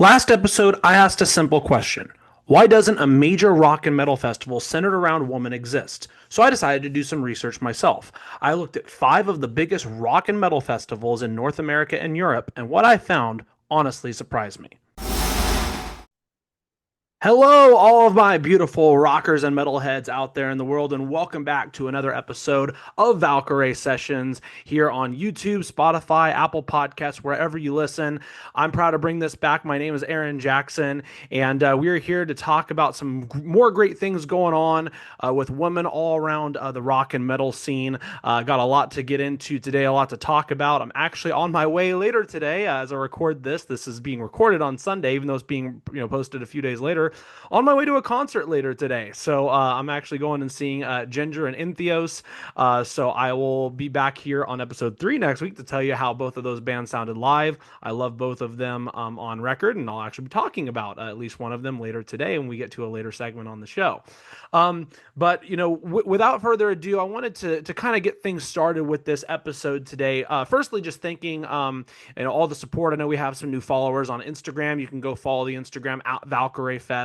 Last episode, I asked a simple question. Why doesn't a major rock and metal festival centered around women exist? So I decided to do some research myself. I looked at five of the biggest rock and metal festivals in North America and Europe, and what I found honestly surprised me. Hello, all of my beautiful rockers and metalheads out there in the world, and welcome back to another episode of Valkyrie Sessions here on YouTube, Spotify, Apple Podcasts, wherever you listen. I'm proud to bring this back. My name is Aaron Jackson, and we're here to talk about some more great things going on with women all around the rock and metal scene. Got a lot to get into today, a lot to talk about. I'm actually on my way later today as I record this. This is being recorded on Sunday, even though it's being posted a few days later. On my way to a concert later today. So I'm actually going and seeing Ginger and Entheos. So I will be back here on episode 3 next week to tell you how both of those bands sounded live. I love both of them on record, and I'll actually be talking about at least one of them later today when we get to a later segment on the show. But without further ado, I wanted to kind of get things started with this episode today. Firstly, just thanking all the support. I know we have some new followers on Instagram. You can go follow the Instagram at Valkyrie Fest.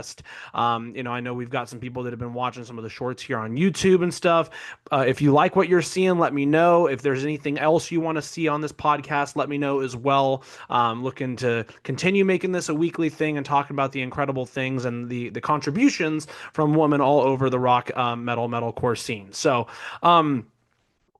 I know we've got some people that have been watching some of the shorts here on YouTube and stuff. If you like what you're seeing, let me know. If there's anything else you want to see on this podcast, let me know as well. Looking to continue making this a weekly thing and talking about the incredible things and the contributions from women all over the rock, metalcore scene. So,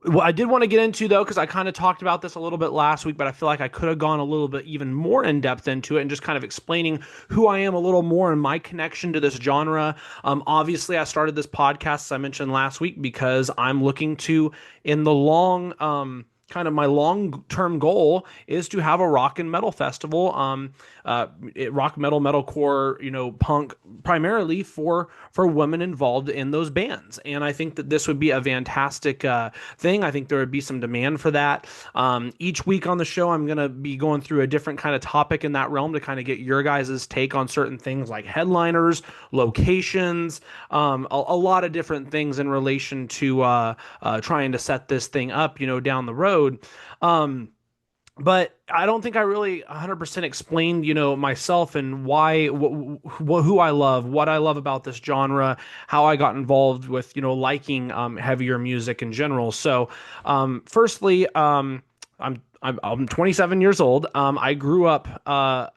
what I did want to get into, though, because I kind of talked about this a little bit last week, but I feel like I could have gone a little bit even more in depth into it and just kind of explaining who I am a little more and my connection to this genre. Obviously, I started this podcast, as I mentioned last week, because I'm looking to, in the kind of my long-term goal is to have a rock and metal festival, rock metal, metalcore, punk, primarily for women involved in those bands. And I think that this would be a fantastic thing. I think there would be some demand for that. Each week on the show, I'm going to be going through a different kind of topic in that realm to kind of get your guys' take on certain things like headliners, locations, a lot of different things in relation to trying to set this thing up, down the road. But I don't think I really 100% explained, myself and why, who I love, what I love about this genre, how I got involved with, liking heavier music in general. So, firstly, I'm 27 years old. I grew up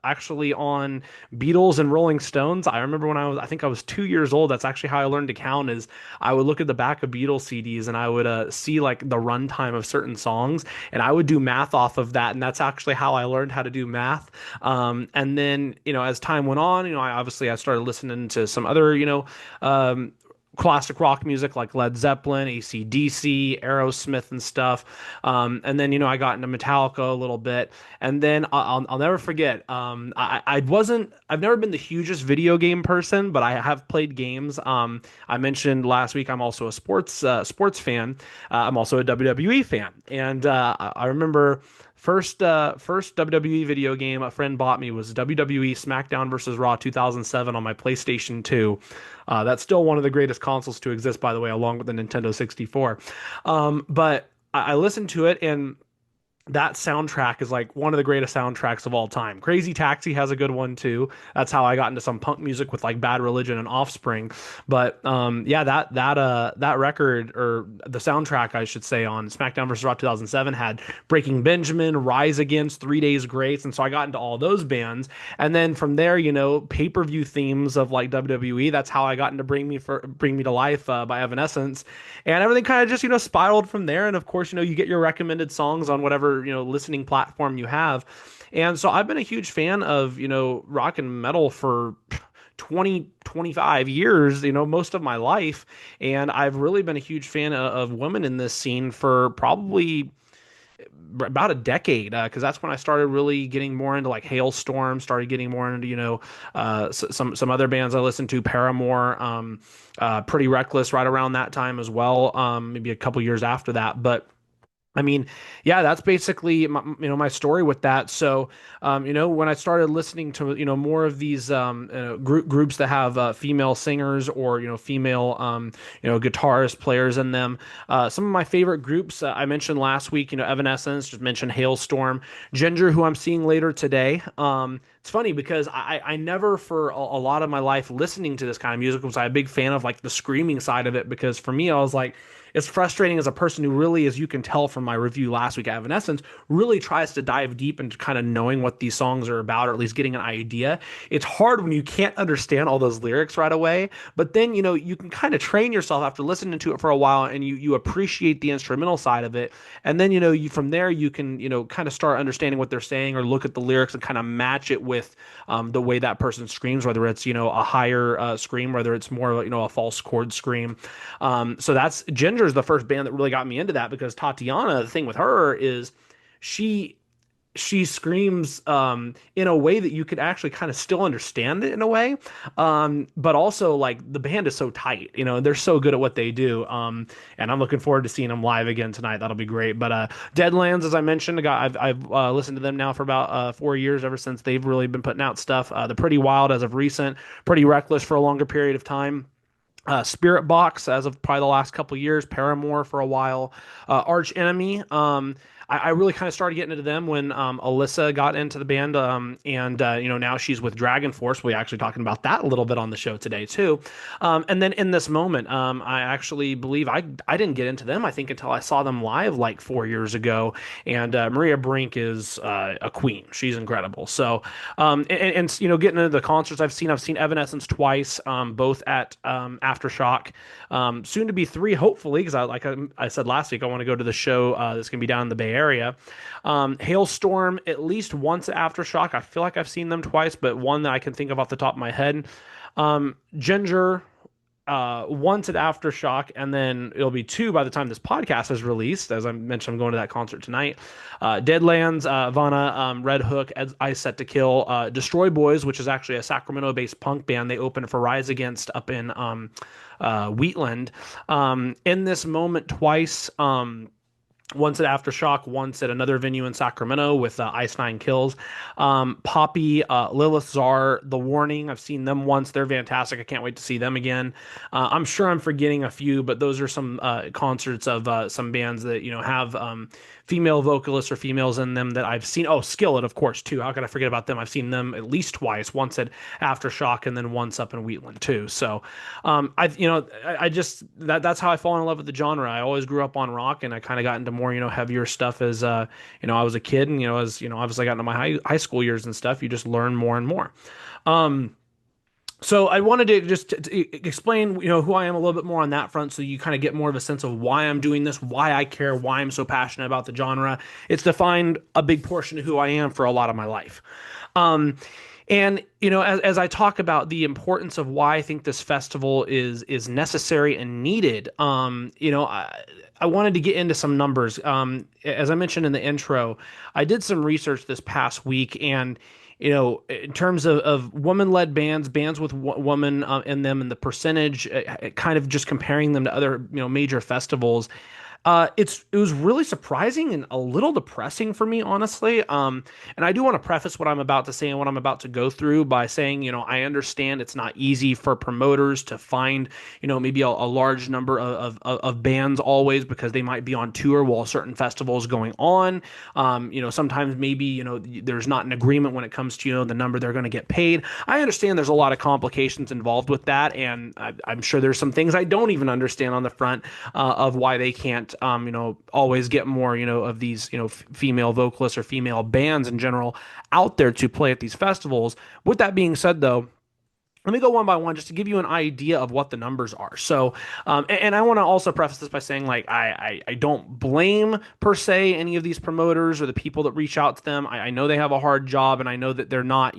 actually on Beatles and Rolling Stones. I remember when I think I was 2 years old. That's actually how I learned to count. Is I would look at the back of Beatles CDs and I would see like the runtime of certain songs, and I would do math off of that. And that's actually how I learned how to do math. And then as time went on, I started listening to some other classic rock music like Led Zeppelin, AC/DC, Aerosmith, and stuff. And then, I got into Metallica a little bit. And then I'll never forget, I've never been the hugest video game person, but I have played games. I mentioned last week, I'm also a sports fan. I'm also a WWE fan. And I remember first WWE video game a friend bought me was WWE SmackDown vs. Raw 2007 on my PlayStation 2. That's still one of the greatest consoles to exist, by the way, along with the Nintendo 64. But I listened to it, and that soundtrack is like one of the greatest soundtracks of all time. Crazy Taxi has a good one too. That's how I got into some punk music with like Bad Religion and Offspring. But that record, or the soundtrack I should say, on SmackDown vs. Raw 2007 had Breaking Benjamin, Rise Against, 3 Days Grace, and so I got into all those bands. And then from there, pay-per-view themes of like WWE. That's how I got into Bring Me to Life by Evanescence, and everything kind of just spiraled from there. And of course, you get your recommended songs on whatever listening platform you have. And so I've been a huge fan of rock and metal for 25 years, most of my life. And I've really been a huge fan of women in this scene for probably about a decade, because that's when I started really getting more into like Hailstorm, started getting more into some other bands I listened to, Paramore, Pretty Reckless right around that time as well, maybe a couple years after that. But I mean, yeah, that's basically my story with that. So, when I started listening to, more of these groups that have female singers or, female, guitarist players in them, some of my favorite groups I mentioned last week, Evanescence, just mentioned Hailstorm, Ginger, who I'm seeing later today. It's funny because I never, for a lot of my life, listening to this kind of music, was I a big fan of like the screaming side of it. Because for me, I was like, it's frustrating as a person who really, as you can tell from my review last week at Evanescence, really tries to dive deep into kind of knowing what these songs are about, or at least getting an idea. It's hard when you can't understand all those lyrics right away, but then, you can kind of train yourself after listening to it for a while, and you appreciate the instrumental side of it. And then, you from there, you can, kind of start understanding what they're saying, or look at the lyrics and kind of match it with the way that person screams, whether it's, a higher scream, whether it's more, a false chord scream. So that's Ginger's the first band that really got me into that, because Tatiana, the thing with her is she she screams in a way that you could actually kind of still understand it in a way. But also, like, the band is so tight, they're so good at what they do. And I'm looking forward to seeing them live again tonight. That'll be great. But Deadlands, as I mentioned, I've listened to them now for about 4 years, ever since they've really been putting out stuff. They're pretty wild as of recent, pretty reckless for a longer period of time. Spirit Box as of probably the last couple years, Paramore for a while, Arch Enemy. I really kind of started getting into them when Alyssa got into the band, and now she's with Dragon Force. We actually talking about that a little bit on the show today too. And then In This Moment, I actually believe I didn't get into them, I think, until I saw them live like 4 years ago. And Maria Brink is a queen. She's incredible. So getting into the concerts I've seen Evanescence twice, both at Aftershock, soon to be three, hopefully, because I said last week, I want to go to the show that's gonna be down in the Bay Area. Hailstorm at least once at Aftershock. I feel like I've seen them twice, but one that I can think of off the top of my head. Ginger once at Aftershock, and then it'll be two by the time this podcast is released. As I mentioned, I'm going to that concert tonight. Deadlands, Vanna, Red Hook, Ice Set to Kill, Destroy Boys, which is actually a Sacramento-based punk band. They opened for Rise Against up in Wheatland. In This Moment twice. Once at Aftershock, once at another venue in Sacramento with Ice Nine Kills. Poppy, Lilith Czar, The Warning. I've seen them once. They're fantastic. I can't wait to see them again. I'm sure I'm forgetting a few, but those are some concerts of some bands that have female vocalists or females in them that I've seen. Oh, Skillet, of course, too. How could I forget about them? I've seen them at least twice. Once at Aftershock, and then once up in Wheatland too. So, I just that's how I fall in love with the genre. I always grew up on rock, and I kind of got into more heavier stuff as I was a kid, and as obviously I got into my high school years and stuff. You just learn more and more. So I wanted to just explain, who I am a little bit more on that front, so you kind of get more of a sense of why I'm doing this, why I care, why I'm so passionate about the genre. It's defined a big portion of who I am for a lot of my life. And as I talk about the importance of why I think this festival is necessary and needed, I wanted to get into some numbers. As I mentioned in the intro, I did some research this past week, and in terms of woman-led bands with women in them, and the percentage, kind of just comparing them to other major festivals. It was really surprising and a little depressing for me, honestly. And I do want to preface what I'm about to say and what I'm about to go through by saying, I understand it's not easy for promoters to find, maybe a large number of bands always, because they might be on tour while certain festivals going on. Sometimes maybe, there's not an agreement when it comes to, the number they're going to get paid. I understand there's a lot of complications involved with that. And I'm sure there's some things I don't even understand on the front of why they can't always get more, of these, female vocalists or female bands in general out there to play at these festivals. With that being said, though, let me go one by one just to give you an idea of what the numbers are. So, and I want to also preface this by saying, like, I don't blame per se any of these promoters or the people that reach out to them. I know they have a hard job, and I know that they're not,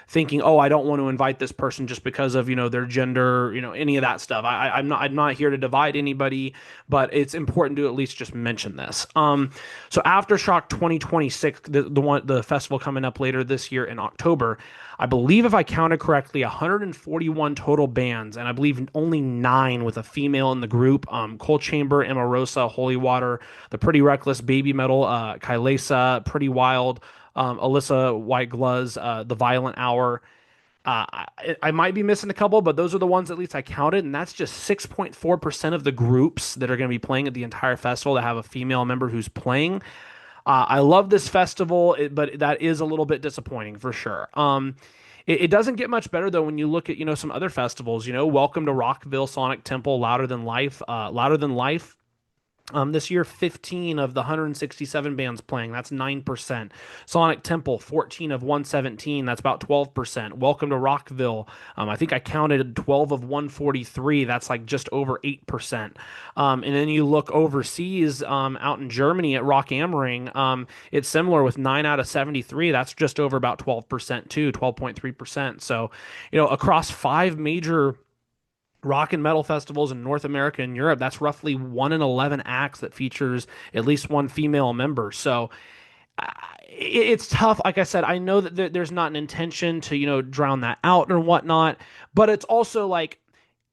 thinking, oh, I don't want to invite this person just because of, their gender, any of that stuff. I'm not here to divide anybody, but it's important to at least just mention this. So Aftershock 2026, the festival coming up later this year in October, I believe, if I counted correctly, 141 total bands, and I believe only 9 with a female in the group. Cold Chamber, Emarosa, Holy Water, The Pretty Reckless, Baby Metal, Kylesa, Pretty Wild, Alyssa, White Gloves, The Violent Hour. I might be missing a couple, but those are the ones at least I counted, and that's just 6.4% of the groups that are going to be playing at the entire festival that have a female member who's playing. I love this festival, but that is a little bit disappointing for sure. It doesn't get much better though when you look at some other festivals. Welcome to Rockville, Sonic Temple, Louder Than Life, Louder Than Life. This year, 15 of the 167 bands playing. That's 9%. Sonic Temple, 14 of 117. That's about 12%. Welcome to Rockville. I think I counted 12 of 143. That's like just over 8%. And then you look overseas, out in Germany at Rock am Ring. It's similar with 9 out of 73. That's just over about 12% too, 12.3%. So, across five major rock and metal festivals in North America and Europe, that's roughly 1 in 11 acts that features at least one female member. So uh, it's tough. Like I said, I know that there's not an intention to, drown that out or whatnot, but it's also like,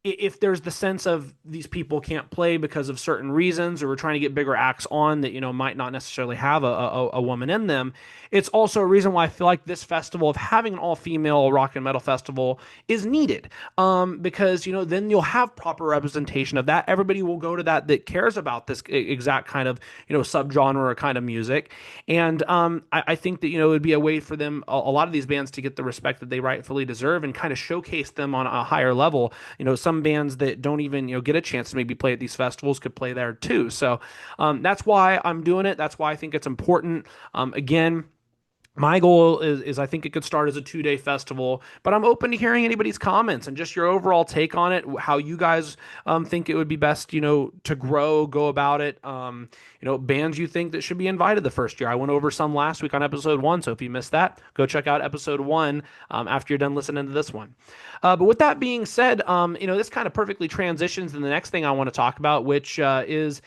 if there's the sense of these people can't play because of certain reasons, or we're trying to get bigger acts on that might not necessarily have a woman in them, it's also a reason why I feel like this festival of having an all-female rock and metal festival is needed, because then you'll have proper representation of that. Everybody will go to that cares about this exact kind of subgenre or kind of music. And I think that it would be a way for them, a lot of these bands, to get the respect that they rightfully deserve and kind of showcase them on a higher level. Some bands that don't even get a chance to maybe play at these festivals could play there too. So that's why I'm doing it. That's why I think it's important. Again, my goal is I think it could start as a 2-day festival, but I'm open to hearing anybody's comments and just your overall take on it, how you guys think it would be best, to go about it. Bands you think that should be invited the first year. I went over some last week on episode 1, so if you missed that, go check out episode 1 after you're done listening to this one. But with that being said, this kind of perfectly transitions to the next thing I want to talk about, which is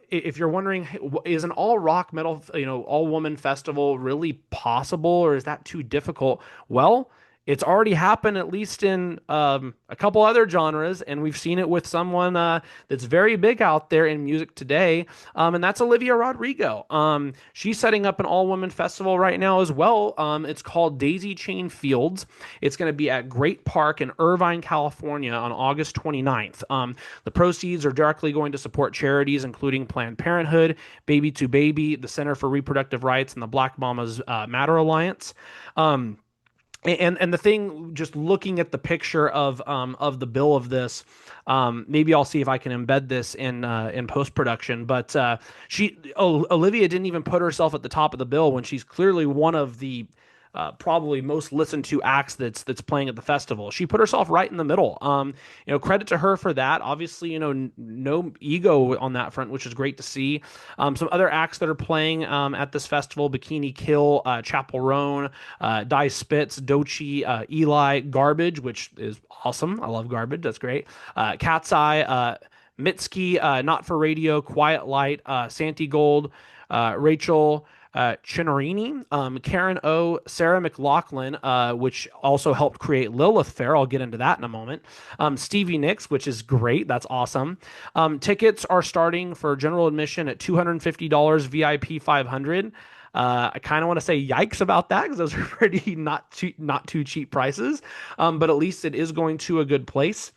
if you're wondering, is an all rock metal, all woman festival really possible, or is that too difficult? Well, it's already happened, at least in a couple other genres, and we've seen it with someone that's very big out there in music today, and that's Olivia Rodrigo. She's setting up an all-woman festival right now as well. It's called Daisy Chain Fields. It's going to be at Great Park in Irvine, California on August 29th. The proceeds are directly going to support charities including Planned Parenthood, Baby to Baby, the Center for Reproductive Rights, and the Black Mamas Matter Alliance. And the thing, just looking at the picture of the bill of this, maybe I'll see if I can embed this in post production. But Olivia didn't even put herself at the top of the bill when she's clearly one of the probably most listened to acts that's playing at the festival. She put herself right in the middle. Credit to her for that. Obviously, no ego on that front, which is great to see. Some other acts that are playing at this festival: Bikini Kill, Chapel Roan, Die Spitz, Dochi, Eli, Garbage, which is awesome. I love Garbage. That's great. Cat's Eye, Mitski, Not for Radio, Quiet Light, Santi Gold, Rachel Chinorini, Karen O, Sarah McLaughlin, which also helped create Lilith Fair. I'll get into that in a moment. Stevie Nicks, which is great. That's awesome. Tickets are starting for general admission at $250, VIP $500. I kind of want to say yikes about that, because those are pretty not too cheap prices. But at least it is going to a good place.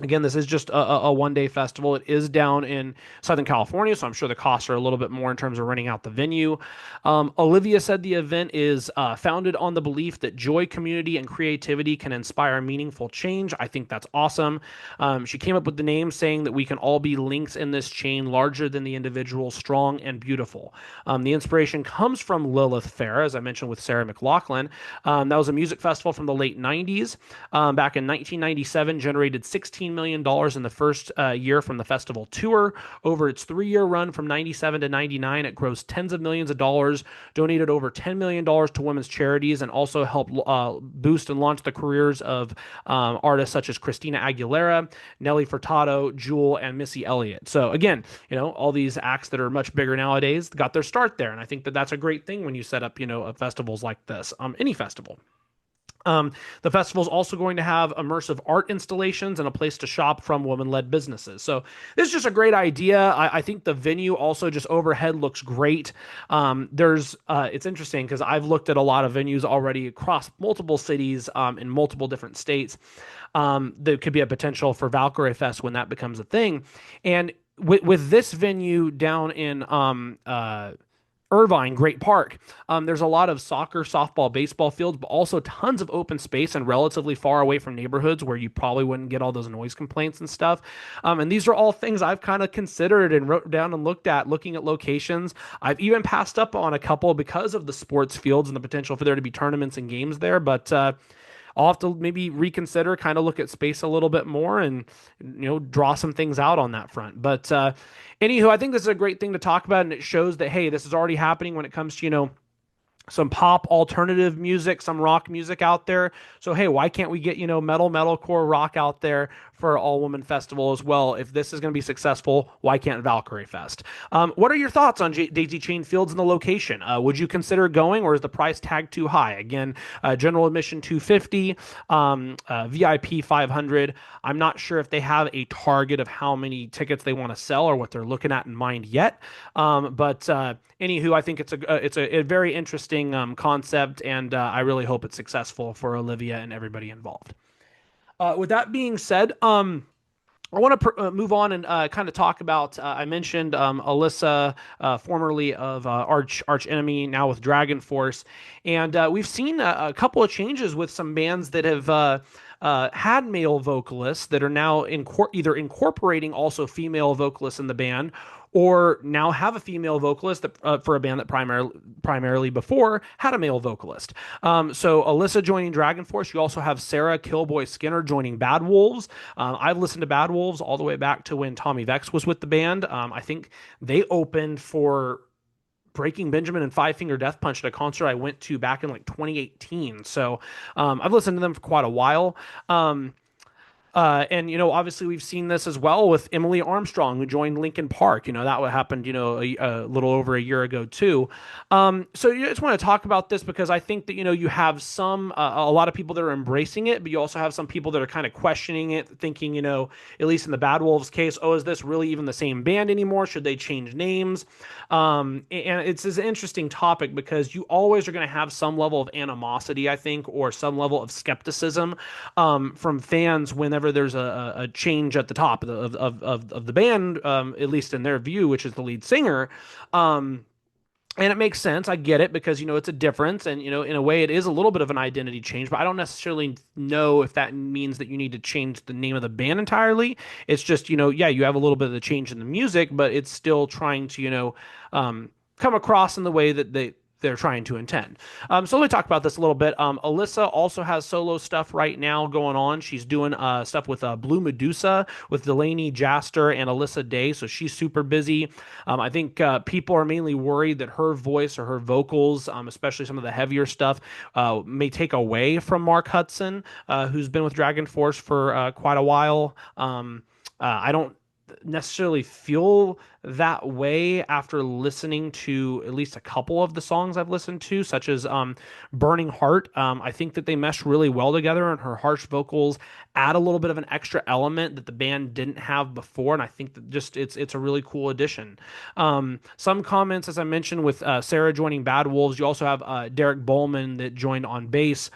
Again, this is just a one-day festival. It is down in Southern California, so I'm sure the costs are a little bit more in terms of renting out the venue. Olivia said the event is founded on the belief that joy, community, and creativity can inspire meaningful change. I think that's awesome. She came up with the name saying that we can all be links in this chain larger than the individual, strong and beautiful. The inspiration comes from Lilith Fair, as I mentioned, with Sarah McLaughlin. That was a music festival from the late 90s. Back in 1997, generated $16 million in the first year from the festival tour. Over its 3-year run from 97 to 99, it grossed tens of millions of dollars, donated over $10 million to women's charities, and also helped boost and launch the careers of artists such as Christina Aguilera, Nelly Furtado, Jewel, and Missy Elliott. So again, all these acts that are much bigger nowadays got their start there, and I think that that's a great thing when you set up, festivals like this, any festival. The festival is also going to have immersive art installations and a place to shop from women-led businesses. So this is just a great idea. I think the venue also just overhead looks great. It's interesting because I've looked at a lot of venues already across multiple cities in multiple different states. There could be a potential for Valkyrie Fest when that becomes a thing. And with this venue down in Irvine, Great Park. There's a lot of soccer, softball, baseball fields, but also tons of open space and relatively far away from neighborhoods where you probably wouldn't get all those noise complaints and stuff. And these are all things I've kind of considered and wrote down and looked at, looking at locations. I've even passed up on a couple because of the sports fields and the potential for there to be tournaments and games there. But I'll have to maybe reconsider, kind of look at space a little bit more and, draw some things out on that front. But anywho, I think this is a great thing to talk about, and it shows that, hey, this is already happening when it comes to, some pop alternative music, some rock music out there. So, hey, why can't we get, metalcore rock out there for all woman festival as well? If this is going to be successful, why can't Valkyrie Fest? What are your thoughts on Daisy Chain Fields and the location? Would you consider going, or is the price tag too high? Again, general admission $250, VIP $500. I'm not sure if they have a target of how many tickets they want to sell or what they're looking at in mind yet. But anywho, I think it's a very interesting concept, and I really hope it's successful for Olivia and everybody involved. With that being said, I want to move on and kind of talk about. I mentioned Alyssa, formerly of Arch Enemy, now with Dragon Force, and we've seen a couple of changes with some bands that have had male vocalists that are now either incorporating also female vocalists in the band, or now have a female vocalist that, for a band that primarily before had a male vocalist. So Alyssa joining Dragon Force. You also have Sarah Killboy Skinner joining Bad Wolves. I've listened to Bad Wolves all the way back to when Tommy Vex was with the band. I think they opened for Breaking Benjamin and Five Finger Death Punch at a concert I went to back in like 2018. So I've listened to them for quite a while. And obviously we've seen this as well with Emily Armstrong, who joined Linkin Park. That what happened, a little over a year ago too. So I just want to talk about this because I think that, you have a lot of people that are embracing it, but you also have some people that are kind of questioning it, thinking, at least in the Bad Wolves case, oh, is this really even the same band anymore? Should they change names? And it's an interesting topic because you always are going to have some level of animosity, I think, or some level of skepticism from fans whenever there's a change at the top of the band, at least in their view, which is the lead singer. And it makes sense. I get it because, it's a difference. And, in a way, it is a little bit of an identity change. But I don't necessarily know if that means that you need to change the name of the band entirely. It's just, yeah, you have a little bit of the change in the music, but it's still trying to, come across in the way that they're trying to intend. So let me talk about this a little bit. Alyssa also has solo stuff right now going on. She's doing stuff with Blue Medusa, with Delaney Jaster and Alyssa Day. So she's super busy. I think people are mainly worried that her voice or her vocals, especially some of the heavier stuff, may take away from Mark Hudson, who's been with Dragon Force for quite a while. I don't necessarily feel that way after listening to at least a couple of the songs I've listened to, such as Burning Heart. I think that they mesh really well together, and her harsh vocals add a little bit of an extra element that the band didn't have before, and I think that just it's a really cool addition. Some comments, as I mentioned, with Sarah joining Bad Wolves. You also have Derek Bowman that joined on bass.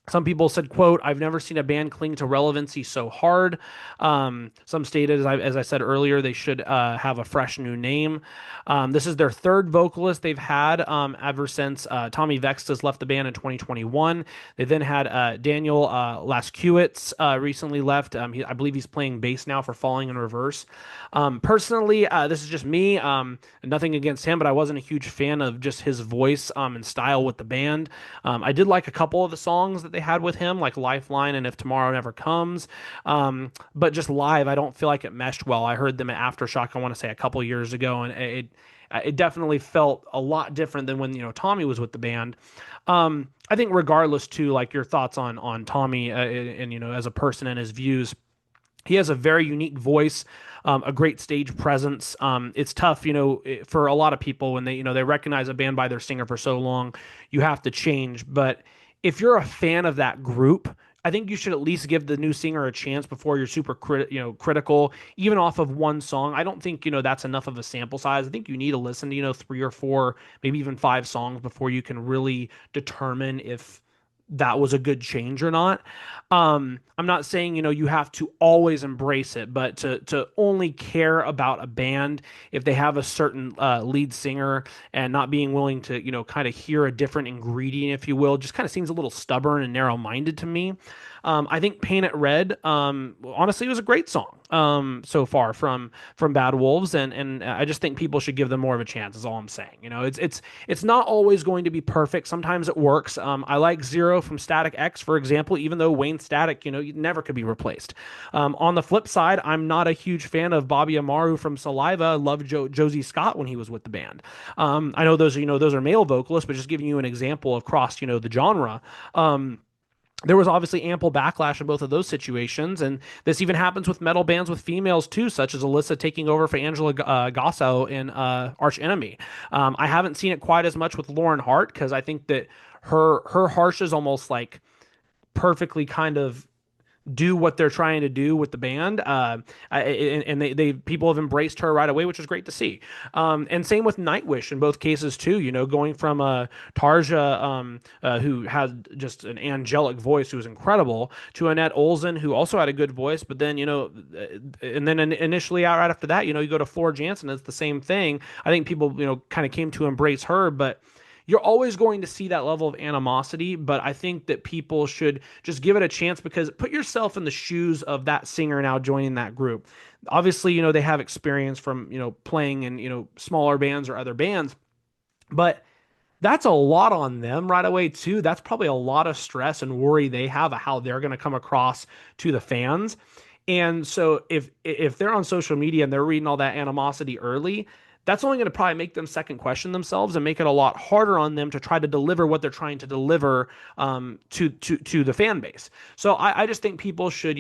Some people said, quote, "I've never seen a band cling to relevancy so hard." Some stated, as I said earlier, they should have a fresh new name. This is their third vocalist they've had ever since Tommy Vex has left the band in 2021. They then had Daniel Laskewitz recently left. I believe he's playing bass now for Falling in Reverse. Personally, this is just me. Nothing against him, but I wasn't a huge fan of just his voice and style with the band. I did like a couple of the songs that they had with him, like Lifeline and If Tomorrow Never Comes. But just live, I don't feel like it meshed well. I heard them at Aftershock, I want to say a couple years ago, and it definitely felt a lot different than when, Tommy was with the band. I think regardless too, like your thoughts on Tommy and, as a person and his views, he has a very unique voice, a great stage presence. It's tough, for a lot of people when they recognize a band by their singer for so long, you have to change. But if you're a fan of that group, I think you should at least give the new singer a chance before you're super critical, even off of one song. I don't think, that's enough of a sample size. I think you need to listen to, 3 or 4, maybe even 5 songs before you can really determine if that was a good change or not. I'm not saying, you have to always embrace it, but to only care about a band if they have a certain lead singer and not being willing to, kind of hear a different ingredient, if you will, just kind of seems a little stubborn and narrow-minded to me. I think "Paint It Red," honestly, was a great song so far from Bad Wolves, and I just think people should give them more of a chance. Is all I'm saying. It's not always going to be perfect. Sometimes it works. I like "Zero" from Static X, for example, even though Wayne Static, you never could be replaced. On the flip side, I'm not a huge fan of Bobby Amaru from Saliva. I loved Josie Scott when he was with the band. I know those are male vocalists, but just giving you an example across the genre. There was obviously ample backlash in both of those situations, and this even happens with metal bands with females too, such as Alyssa taking over for Angela Gosso in Arch Enemy. I haven't seen it quite as much with Lauren Hart because I think that her harsh is almost like perfectly kind of do what they're trying to do with the band. And they people have embraced her right away, which is great to see. And same with Nightwish in both cases too. Going from Tarja, who had just an angelic voice, who was incredible, to Annette Olsen, who also had a good voice, but then and then initially out right after that, you go to Floor Jansen, it's the same thing. I think people kind of came to embrace her, but you're always going to see that level of animosity, but I think that people should just give it a chance because put yourself in the shoes of that singer now joining that group. Obviously, they have experience from, playing in, smaller bands or other bands, but that's a lot on them right away too. That's probably a lot of stress and worry they have of how they're going to come across to the fans. And so if they're on social media and they're reading all that animosity early, that's only going to probably make them second question themselves and make it a lot harder on them to try to deliver what they're trying to deliver to the fan base. So I just think people should,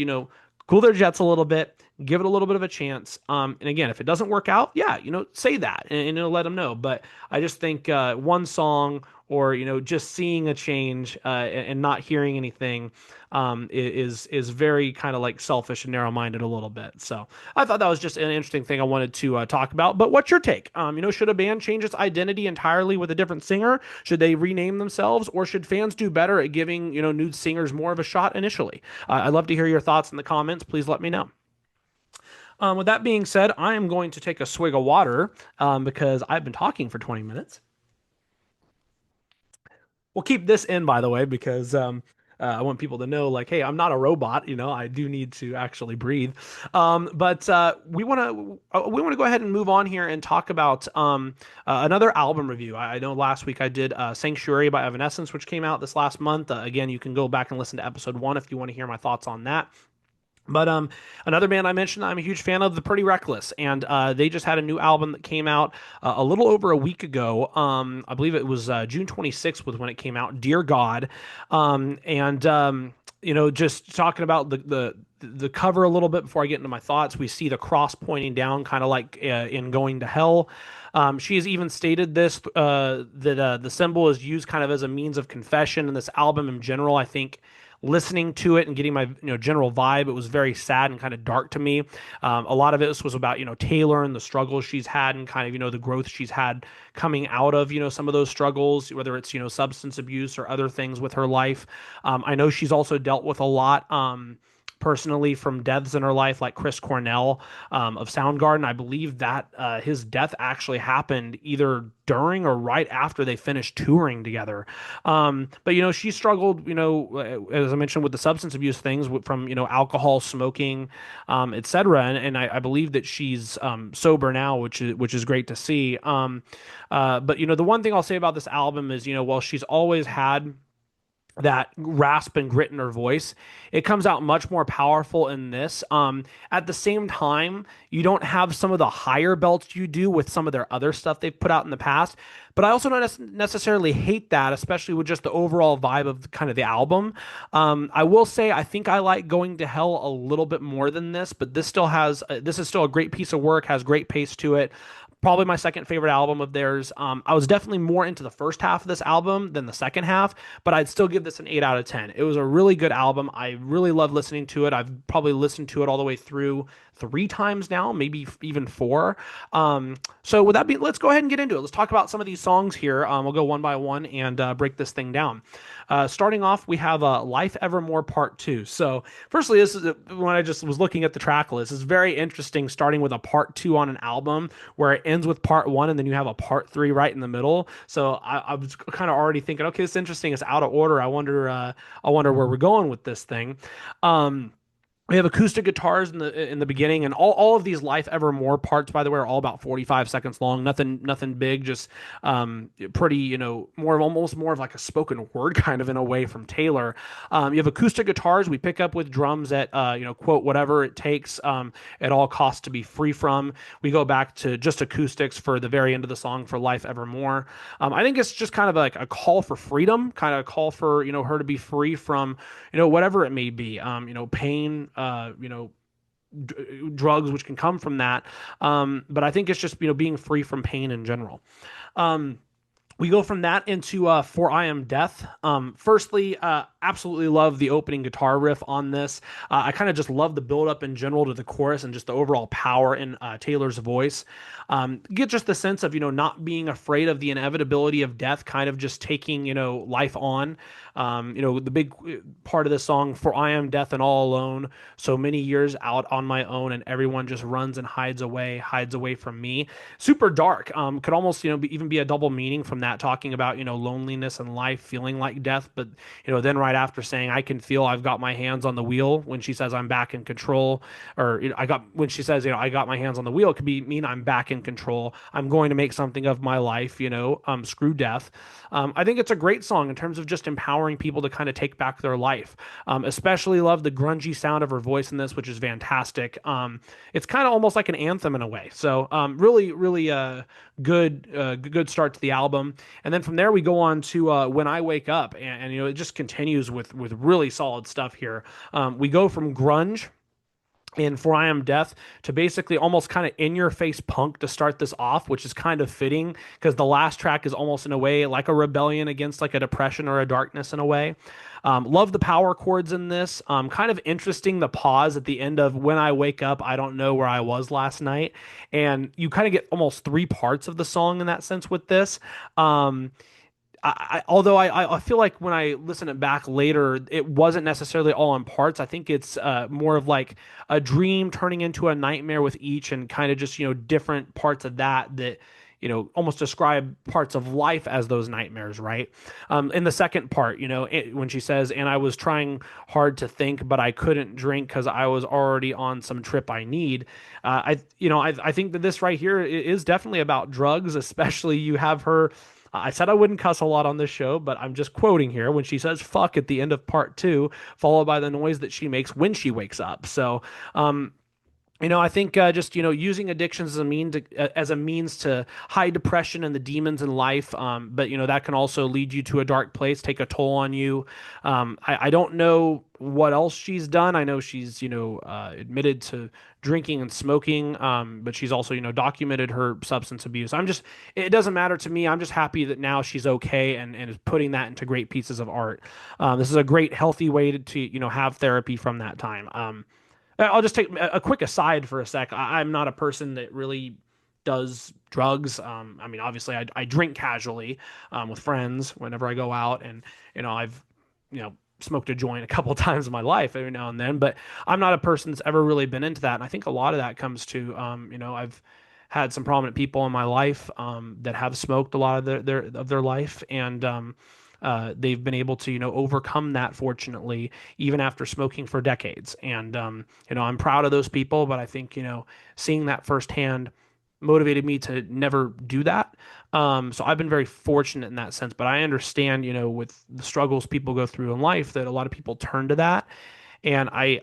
cool their jets a little bit, give it a little bit of a chance. And again, if it doesn't work out, yeah, say that and let them know. But I just think one song or, just seeing a change and not hearing anything is very kind of like selfish and narrow-minded a little bit. So I thought that was just an interesting thing I wanted to talk about. But what's your take? Should a band change its identity entirely with a different singer? Should they rename themselves, or should fans do better at giving new singers more of a shot initially? I'd love to hear your thoughts in the comments. Please let me know. With that being said, I am going to take a swig of water because I've been talking for 20 minutes. We'll keep this in, by the way, because I want people to know, like, hey, I'm not a robot. I do need to actually breathe. But we want to go ahead and move on here and talk about another album review. I know last week I did Sanctuary by Evanescence, which came out this last month. Again, you can go back and listen to episode 1 if you want to hear my thoughts on that. But another band I mentioned I'm a huge fan of, The Pretty Reckless, and they just had a new album that came out a little over a week ago. I believe it was June 26th was when it came out, Dear God. Just talking about the cover a little bit before I get into my thoughts, we see the cross pointing down, kind of like in Going to Hell. She has even stated this that the symbol is used kind of as a means of confession in this album in general. I think listening to it and getting my general vibe, it was very sad and kind of dark to me. A lot of it was about Taylor and the struggles she's had and kind of the growth she's had coming out of some of those struggles, whether it's substance abuse or other things with her life. I know she's also dealt with a lot personally from deaths in her life, like Chris Cornell of Soundgarden. I believe that his death actually happened either during or right after they finished touring together. But she struggled, as I mentioned, with the substance abuse things from alcohol, smoking, etc. And I believe that she's sober now, which is great to see. But the one thing I'll say about this album is while she's always had that rasp and grit in her voice, it comes out much more powerful in this. At the same time, you don't have some of the higher belts you do with some of their other stuff they've put out in the past. But I also don't necessarily hate that, especially with just the overall vibe of kind of the album. I will say I think I like Going to Hell a little bit more than this, but this is still a great piece of work, has great pace to it. Probably my second favorite album of theirs. I was definitely more into the first half of this album than the second half, but I'd still give this an 8 out of 10. It was a really good album. I really love listening to it. I've probably listened to it all the way through three times now, maybe even four. So with that being, let's go ahead and get into it. Let's talk about some of these songs here. We'll go one by one and break this thing down. Starting off, we have Life Evermore Part 2. So, firstly, this is when I just was looking at the track list. It's very interesting starting with a Part 2 on an album where it ends with Part 1 and then you have a Part 3 right in the middle. So, I was kind of already thinking, okay, it's interesting. It's out of order. I wonder where we're going with this thing. We have acoustic guitars in the beginning, and all of these Life Evermore parts, by the way, are all about 45 seconds long. Nothing big, just pretty, almost more of like a spoken word kind of in a way from Taylor. You have acoustic guitars. We pick up with drums at quote whatever it takes at all costs to be free from. We go back to just acoustics for the very end of the song for Life Evermore. I think it's just kind of like a call for freedom, kind of a call for her to be free from whatever it may be, pain. Drugs, which can come from that. But I think it's just, being free from pain in general. We go from that into For I Am Death. Firstly, absolutely love the opening guitar riff on this. I kind of just love the build up in general to the chorus and just the overall power in Taylor's voice. Get just the sense of, not being afraid of the inevitability of death, kind of just taking, life on. The big part of the song, For I Am Death and All Alone, so many years out on my own, and everyone just runs and hides away from me. Super dark. Could almost, even be a double meaning from that, talking about, loneliness and life, feeling like death. But, then right after saying, I can feel I've got my hands on the wheel, when she says I'm back in control, or, when she says, I got my hands on the wheel, it could mean I'm back in control. I'm going to make something of my life, screw death. I think it's a great song in terms of just empowering people to kind of take back their life. Especially love the grungy sound of her voice in this, which is fantastic. It's kind of almost like an anthem in a way. So really, really good start to the album. And then from there we go on to When I Wake Up, and it just continues with really solid stuff here. We go from grunge in For I Am Death to basically almost kind of in-your-face punk to start this off, which is kind of fitting because the last track is almost in a way like a rebellion against like a depression or a darkness in a way. Love the power chords in this. Kind of interesting the pause at the end of When I Wake Up, I don't know where I was last night. And you kind of get almost three parts of the song in that sense with this. Although I feel like when I listen it back later, it wasn't necessarily all in parts. I think it's more of like a dream turning into a nightmare with each, and kind of just different parts of that almost describe parts of life as those nightmares, right? In the second part, when she says, and I was trying hard to think, but I couldn't drink because I was already on some trip I need. I think that this right here is definitely about drugs, especially you have her. I said I wouldn't cuss a lot on this show, but I'm just quoting here when she says fuck at the end of part 2, followed by the noise that she makes when she wakes up. So, I think just using addictions as a means to hide depression and the demons in life, but that can also lead you to a dark place, take a toll on you. I don't know what else she's done. I know she's admitted to drinking and smoking, but she's also documented her substance abuse. It doesn't matter to me. I'm just happy that now she's okay and is putting that into great pieces of art. This is a great healthy way to have therapy from that time. I'll just take a quick aside for a sec. I'm not a person that really does drugs. Obviously I drink casually with friends whenever I go out, and I've smoked a joint a couple times in my life every now and then, but I'm not a person that's ever really been into that. And I think a lot of that comes to I've had some prominent people in my life that have smoked a lot of their life, and they've been able to overcome that, fortunately, even after smoking for decades. And I'm proud of those people, but I think seeing that firsthand motivated me to never do that. So I've been very fortunate in that sense, but I understand with the struggles people go through in life, that a lot of people turn to that. And I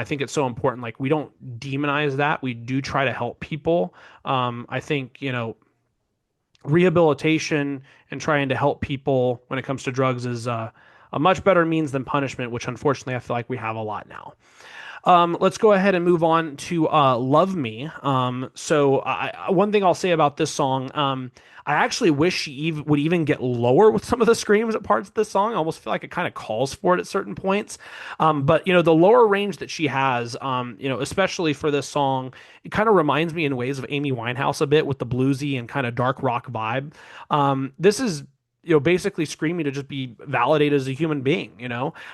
think it's so important. Like, we don't demonize that. We do try to help people. I think rehabilitation and trying to help people when it comes to drugs is a much better means than punishment, which unfortunately I feel like we have a lot now. Let's go ahead and move on to Love Me. One thing I'll say about this song, I actually wish she would even get lower with some of the screams at parts of this song. I almost feel like it kind of calls for it at certain points. But the lower range that she has, especially for this song, it kind of reminds me in ways of Amy Winehouse a bit with the bluesy and kind of dark rock vibe. This is basically screaming to just be validated as a human being.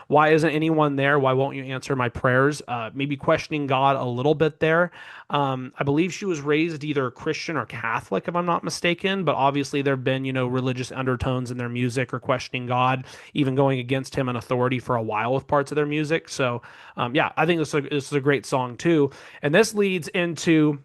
Why isn't anyone there? Why won't you answer my prayers? Maybe questioning God a little bit there. I believe she was raised either Christian or Catholic, if I'm not mistaken, but obviously there have been, religious undertones in their music or questioning God, even going against him and authority for a while with parts of their music. So, yeah, I think this is a great song too. And this leads into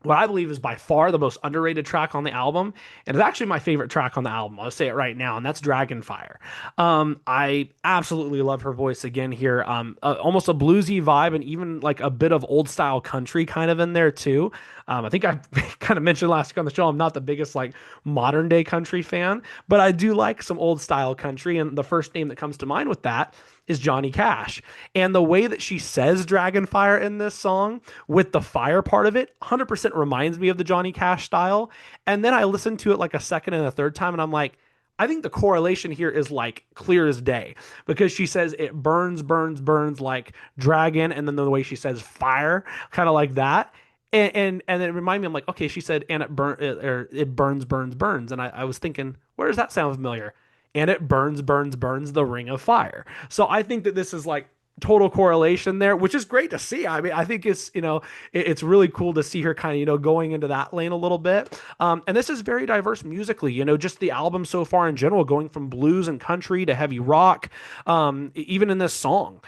what I believe is by far the most underrated track on the album, and it's actually my favorite track on the album. I'll say it right now, and that's Dragonfire. I absolutely love her voice again here. Almost a bluesy vibe, and even like a bit of old style country kind of in there too. I think I kind of mentioned last week on the show, I'm not the biggest like modern day country fan, but I do like some old style country, and the first name that comes to mind with that is Johnny Cash. And the way that she says Dragonfire in this song with the fire part of it 100% reminds me of the Johnny Cash style. And then I listened to it like a second and a third time and I'm like, I think the correlation here is like clear as day because she says it burns, burns, burns like dragon. And then the way she says fire, kind of like that. And it reminded me, I'm like, okay, she said, and it burns, burns, burns. And I was thinking, where does that sound familiar? And it burns, burns, burns the ring of fire. So I think that this is like total correlation there, which is great to see. I mean, I think it's really cool to see her kind of, going into that lane a little bit. And this is very diverse musically, just the album so far in general, going from blues and country to heavy rock, even in this song.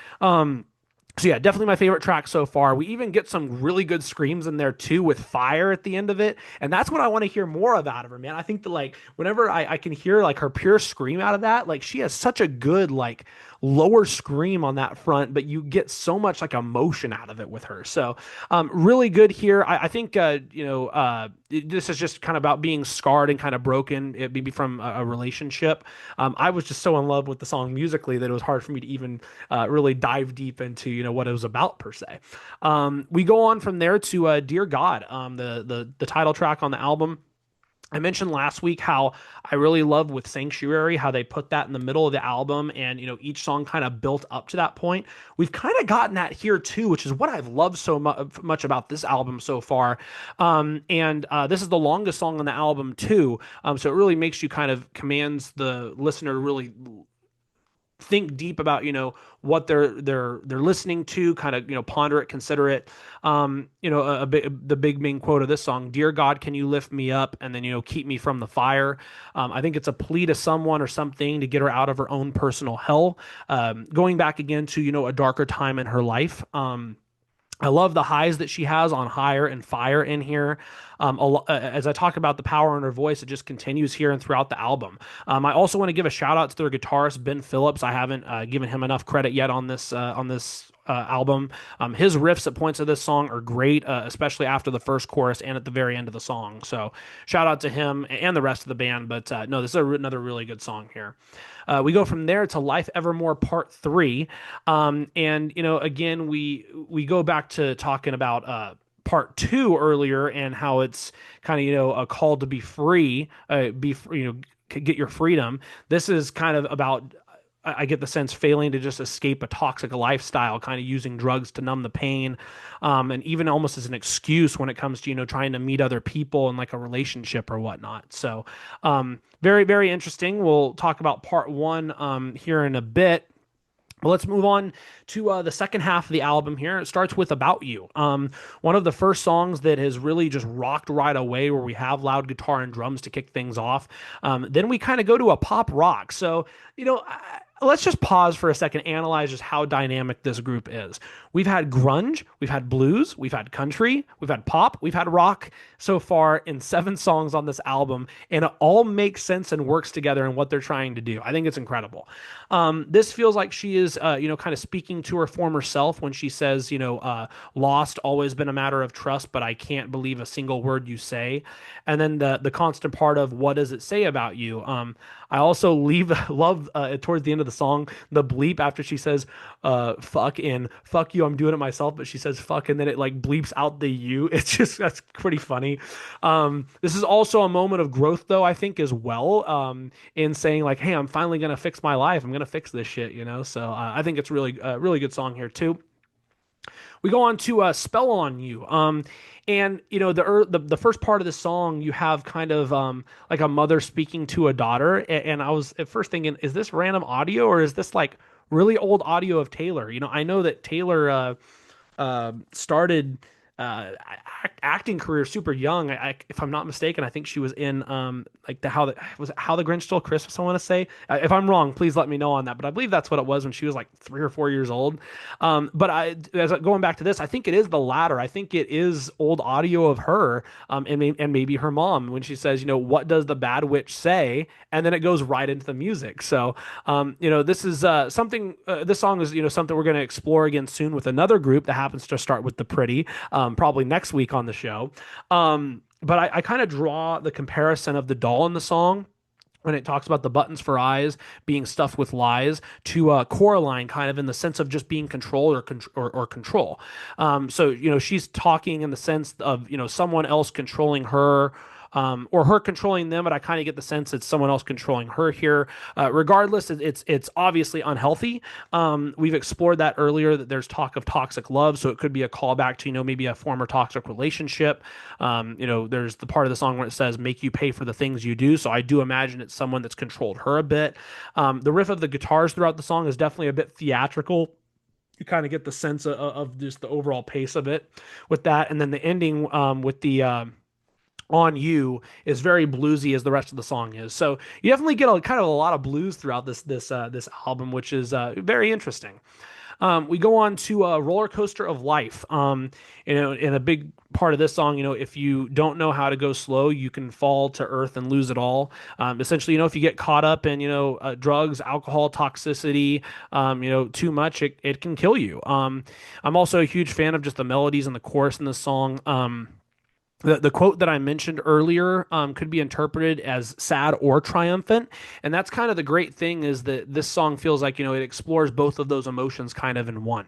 So yeah, definitely my favorite track so far. We even get some really good screams in there too with fire at the end of it. And that's what I want to hear more of out of her, man. I think that like whenever I can hear like her pure scream out of that, like she has such a good like lower scream on that front, but you get so much like emotion out of it with her. So really good here. I think this is just kind of about being scarred and kind of broken, maybe from a relationship. I was just so in love with the song musically that it was hard for me to even really dive deep into what it was about per se. We go on from there to Dear God, the title track on the album. I mentioned last week how I really love with Sanctuary, how they put that in the middle of the album and, each song kind of built up to that point. We've kind of gotten that here too, which is what I've loved so much about this album so far. This is the longest song on the album too. So it really makes you kind of commands the listener to really think deep about what they're listening to, kind of ponder it, consider it. The big main quote of this song, "Dear God, can you lift me up and then keep me from the fire." I think it's a plea to someone or something to get her out of her own personal hell, going back again to a darker time in her life. I love the highs that she has on Higher and Fire in here. As I talk about the power in her voice, it just continues here and throughout the album. I also want to give a shout out to their guitarist, Ben Phillips. I haven't given him enough credit yet on this album. His riffs at points of this song are great, especially after the first chorus and at the very end of the song. So shout out to him and the rest of the band. But no, this is another really good song here. We go from there to Life Evermore Part 3. Again, we go back to talking about Part 2 earlier and how it's kind of, a call to be free, get your freedom. This is kind of about, I get the sense, failing to just escape a toxic lifestyle, kind of using drugs to numb the pain, and even almost as an excuse when it comes to, trying to meet other people in like a relationship or whatnot. So very, very interesting. We'll talk about Part 1 here in a bit. Well, let's move on to the second half of the album here. It starts with About You. One of the first songs that has really just rocked right away, where we have loud guitar and drums to kick things off. Then we kind of go to a pop rock. So, let's just pause for a second, analyze just how dynamic this group is. We've had grunge, we've had blues, we've had country, we've had pop, we've had rock so far in 7 songs on this album, and it all makes sense and works together in what they're trying to do. I think it's incredible. This feels like she is, kind of speaking to her former self when she says, lost, always been a matter of trust, but I can't believe a single word you say. And then the constant part of what does it say about you? I also leave love towards the end of the song the bleep after she says fuck and fuck you, I'm doing it myself, but she says fuck and then it like bleeps out the you. It's just that's pretty funny. This is also a moment of growth though, I think as well, in saying like, hey, I'm finally gonna fix my life. I'm gonna fix this shit, you know. So I think it's really really good song here too. We go on to "Spell on You." And you know the first part of the song, you have kind of like a mother speaking to a daughter, and I was at first thinking, is this random audio or is this like really old audio of Taylor? You know, I know that Taylor started acting career super young. If I'm not mistaken, I think she was in like How the Grinch Stole Christmas. I want to say. If I'm wrong, please let me know on that. But I believe that's what it was when she was like 3 or 4 years old. But going back to this, I think it is the latter. I think it is old audio of her and maybe her mom when she says, you know, what does the bad witch say? And then it goes right into the music. So you know, this is something. This song is, you know, something we're going to explore again soon with another group that happens to start with the pretty. Probably next week on the show. But I kind of draw the comparison of the doll in the song when it talks about the buttons for eyes being stuffed with lies to Coraline, kind of in the sense of just being controlled or control. So you know, she's talking in the sense of, you know, someone else controlling her. Or her controlling them, but I kind of get the sense it's someone else controlling her here. Regardless, it's obviously unhealthy. We've explored that earlier, that there's talk of toxic love, so it could be a callback to, you know, maybe a former toxic relationship. You know, there's the part of the song where it says "make you pay for the things you do," so I do imagine it's someone that's controlled her a bit. The riff of the guitars throughout the song is definitely a bit theatrical. You kind of get the sense of just the overall pace of it with that, and then the ending with the on You is very bluesy as the rest of the song is. So you definitely get a kind of a lot of blues throughout this album, which is very interesting. We go on to Roller Coaster of Life. You know, in a big part of this song, you know, if you don't know how to go slow, you can fall to earth and lose it all. Essentially, you know, if you get caught up in, you know, drugs, alcohol, toxicity, you know, too much, it can kill you. I'm also a huge fan of just the melodies and the chorus in this song. The quote that I mentioned earlier could be interpreted as sad or triumphant. And that's kind of the great thing, is that this song feels like, you know, it explores both of those emotions kind of in one.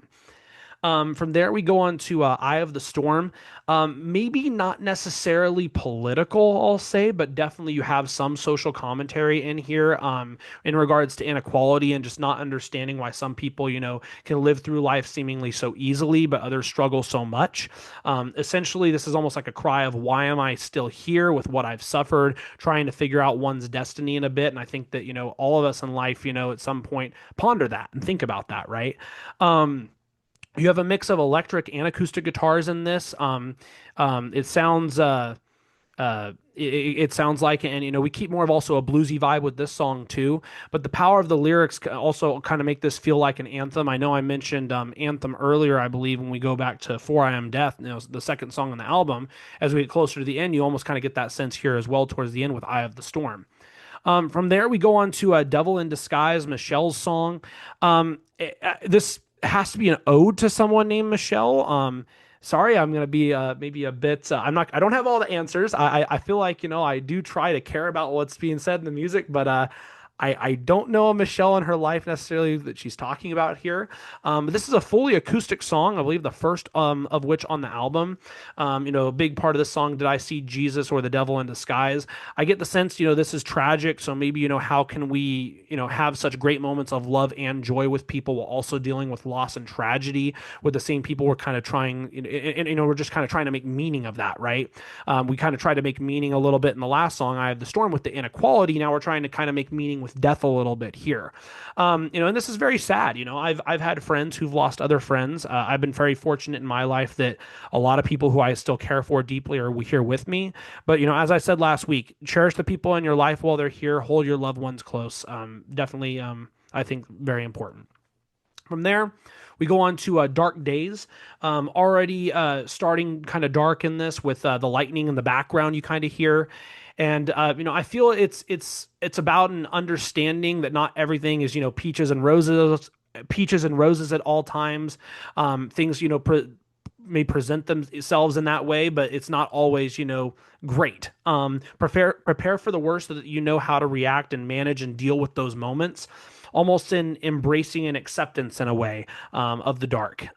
From there, we go on to Eye of the Storm. Maybe not necessarily political, I'll say, but definitely you have some social commentary in here in regards to inequality and just not understanding why some people, you know, can live through life seemingly so easily, but others struggle so much. Essentially, this is almost like a cry of, why am I still here with what I've suffered, trying to figure out one's destiny in a bit. And I think that, you know, all of us in life, you know, at some point ponder that and think about that, right? You have a mix of electric and acoustic guitars in this. It sounds it sounds like, and you know, we keep more of also a bluesy vibe with this song too. But the power of the lyrics also kind of make this feel like an anthem. I know I mentioned anthem earlier, I believe, when we go back to For I Am Death, you know, the second song on the album. As we get closer to the end, you almost kind of get that sense here as well towards the end with Eye of the Storm. From there, we go on to Devil in Disguise, Michelle's song. This has to be an ode to someone named Michelle. Sorry, I'm gonna be maybe a bit. I don't have all the answers. I feel like, you know, I do try to care about what's being said in the music, but I don't know a Michelle in her life necessarily that she's talking about here. This is a fully acoustic song, I believe the first of which on the album. You know, a big part of this song, Did I See Jesus or the Devil in Disguise? I get the sense, you know, this is tragic, so maybe, you know, how can we, you know, have such great moments of love and joy with people while also dealing with loss and tragedy with the same people we're kind of trying, and you know, we're just kind of trying to make meaning of that, right? We kind of tried to make meaning a little bit in the last song, Eye of the Storm, with the inequality. Now we're trying to kind of make meaning with death a little bit here. You know, and this is very sad. You know, I've had friends who've lost other friends. I've been very fortunate in my life that a lot of people who I still care for deeply are here with me. But, you know, as I said last week, cherish the people in your life while they're here. Hold your loved ones close. Definitely, I think, very important. From there, we go on to Dark Days. Already starting kind of dark in this with the lightning in the background you kind of hear. And you know, I feel it's about an understanding that not everything is, you know, peaches and roses at all times. Things, you know, may present themselves in that way, but it's not always, great. Prepare for the worst so that you know how to react and manage and deal with those moments, almost in embracing and acceptance in a way, of the dark.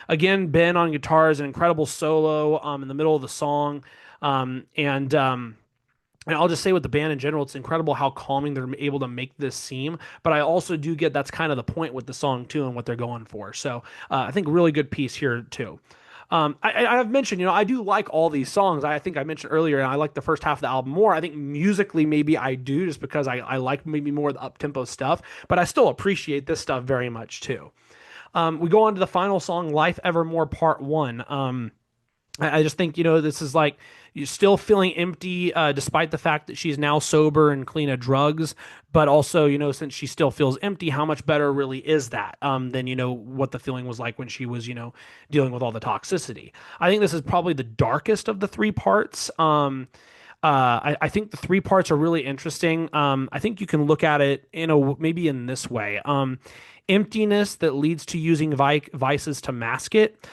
Again, Ben on guitar is an incredible solo, in the middle of the song. And I'll just say with the band in general, it's incredible how calming they're able to make this seem. But I also do get that's kind of the point with the song too and what they're going for. So I think really good piece here too. I've mentioned, I do like all these songs. I think I mentioned earlier, and I like the first half of the album more. I think musically, maybe I do, just because I like maybe more of the up-tempo stuff, but I still appreciate this stuff very much too. We go on to the final song, Life Evermore Part 1. I just think, this is like you're still feeling empty, despite the fact that she's now sober and clean of drugs. But also, since she still feels empty, how much better really is that, than, what the feeling was like when she was, dealing with all the toxicity. I think this is probably the darkest of the three parts. I think the three parts are really interesting. I think you can look at it maybe in this way. Emptiness that leads to using vices to mask it,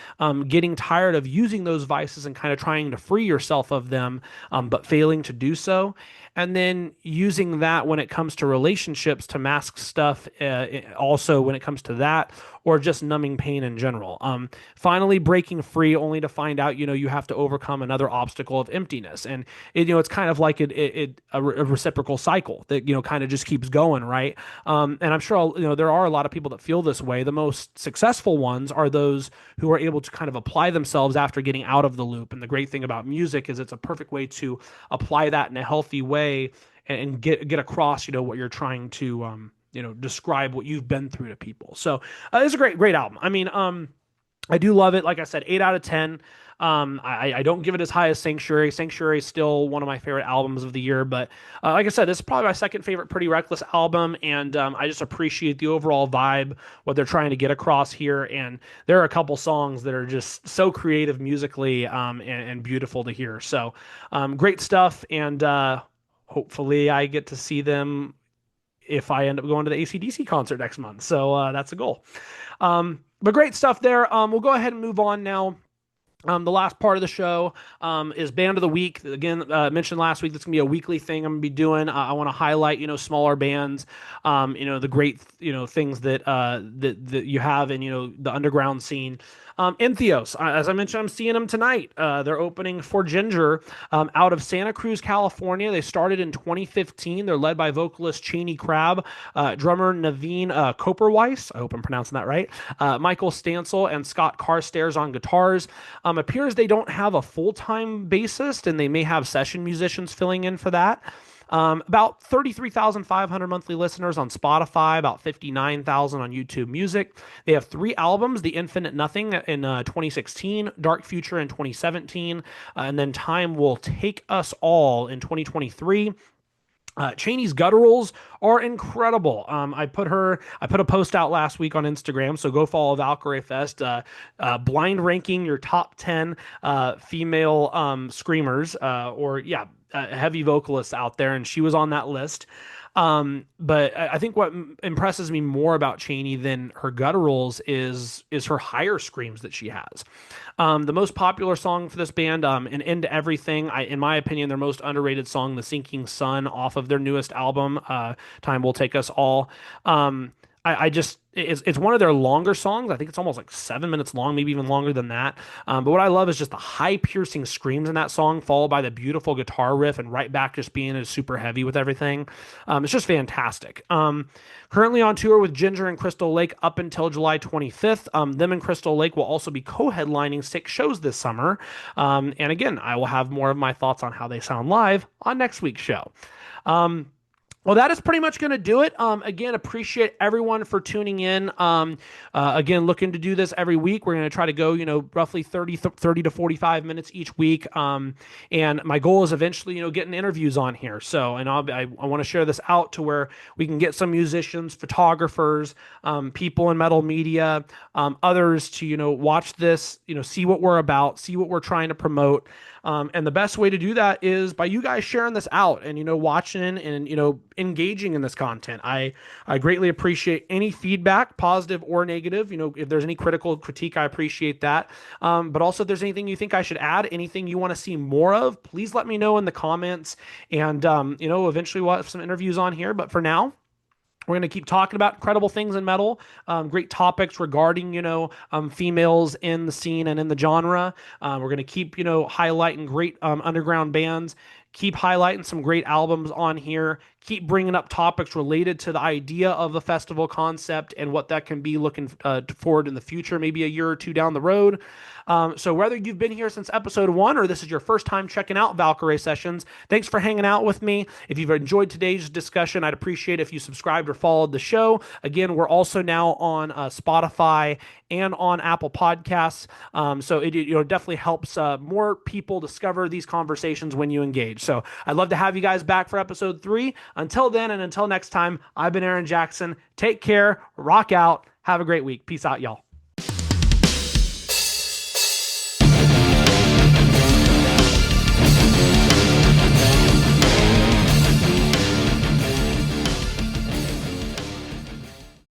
getting tired of using those vices and kind of trying to free yourself of them, but failing to do so. And then using that when it comes to relationships to mask stuff, also when it comes to that, or just numbing pain in general. Finally breaking free only to find out, you have to overcome another obstacle of emptiness. And it's kind of like a reciprocal cycle that, kind of just keeps going. Right. And I'm sure, there are a lot of people that feel this way. The most successful ones are those who are able to kind of apply themselves after getting out of the loop. And the great thing about music is it's a perfect way to apply that in a healthy way and get across, what you're trying to, describe what you've been through to people. So it's a great album. I mean, I do love it. Like I said, 8 out of 10. I don't give it as high as Sanctuary. Sanctuary is still one of my favorite albums of the year, but like I said, this is probably my second favorite Pretty Reckless album, and I just appreciate the overall vibe, what they're trying to get across here, and there are a couple songs that are just so creative musically, and beautiful to hear. So great stuff, and hopefully I get to see them if I end up going to the AC/DC concert next month. So that's a goal. But great stuff there. We'll go ahead and move on now. The last part of the show is Band of the Week. Again, mentioned last week, that's going to be a weekly thing I'm going to be doing. I want to highlight, smaller bands, the great, things that you have in, the underground scene. Entheos, as I mentioned, I'm seeing them tonight. They're opening for Ginger out of Santa Cruz, California. They started in 2015. They're led by vocalist Cheney Crabb, drummer Naveen Koperweiss. I hope I'm pronouncing that right. Michael Stansel and Scott Carstairs on guitars. Appears they don't have a full-time bassist, and they may have session musicians filling in for that. About 33,500 monthly listeners on Spotify, about 59,000 on YouTube Music. They have 3 albums, The Infinite Nothing in 2016, Dark Future in 2017, and then Time Will Take Us All in 2023. Cheney's gutturals are incredible. I put a post out last week on Instagram, so go follow Valkyrie Fest, blind ranking your top 10 female screamers, heavy vocalists out there, and she was on that list. But I think what impresses me more about Cheney than her gutturals is her higher screams that she has. The most popular song for this band, An End to Everything, in my opinion, their most underrated song, The Sinking Sun, off of their newest album, Time Will Take Us All. It's one of their longer songs. I think it's almost like 7 minutes long, maybe even longer than that. But what I love is just the high piercing screams in that song, followed by the beautiful guitar riff, and right back just being super heavy with everything. It's just fantastic. Currently on tour with Ginger and Crystal Lake up until July 25th. Them and Crystal Lake will also be co-headlining 6 shows this summer. And again, I will have more of my thoughts on how they sound live on next week's show. Well, that is pretty much going to do it. Again, appreciate everyone for tuning in. Again, looking to do this every week. We're going to try to go, roughly 30 to 45 minutes each week. And my goal is eventually, getting interviews on here. So, and I want to share this out to where we can get some musicians, photographers, people in metal media, others to, watch this, see what we're about, see what we're trying to promote. And the best way to do that is by you guys sharing this out and, watching and, engaging in this content. I greatly appreciate any feedback, positive or negative. If there's any critical critique, I appreciate that. But also, if there's anything you think I should add, anything you want to see more of, please let me know in the comments. And, eventually we'll have some interviews on here. But for now, we're going to keep talking about incredible things in metal, great topics regarding, females in the scene and in the genre. We're going to keep, highlighting great underground bands, keep highlighting some great albums on here, keep bringing up topics related to the idea of the festival concept and what that can be looking forward in the future, maybe a year or two down the road. So whether you've been here since episode 1 or this is your first time checking out Valkyrie Sessions, thanks for hanging out with me. If you've enjoyed today's discussion, I'd appreciate if you subscribed or followed the show. Again, we're also now on Spotify and on Apple Podcasts. So it definitely helps more people discover these conversations when you engage. So I'd love to have you guys back for episode 3. Until then, and until next time, I've been Aaron Jackson. Take care, rock out, have a great week. Peace out, y'all.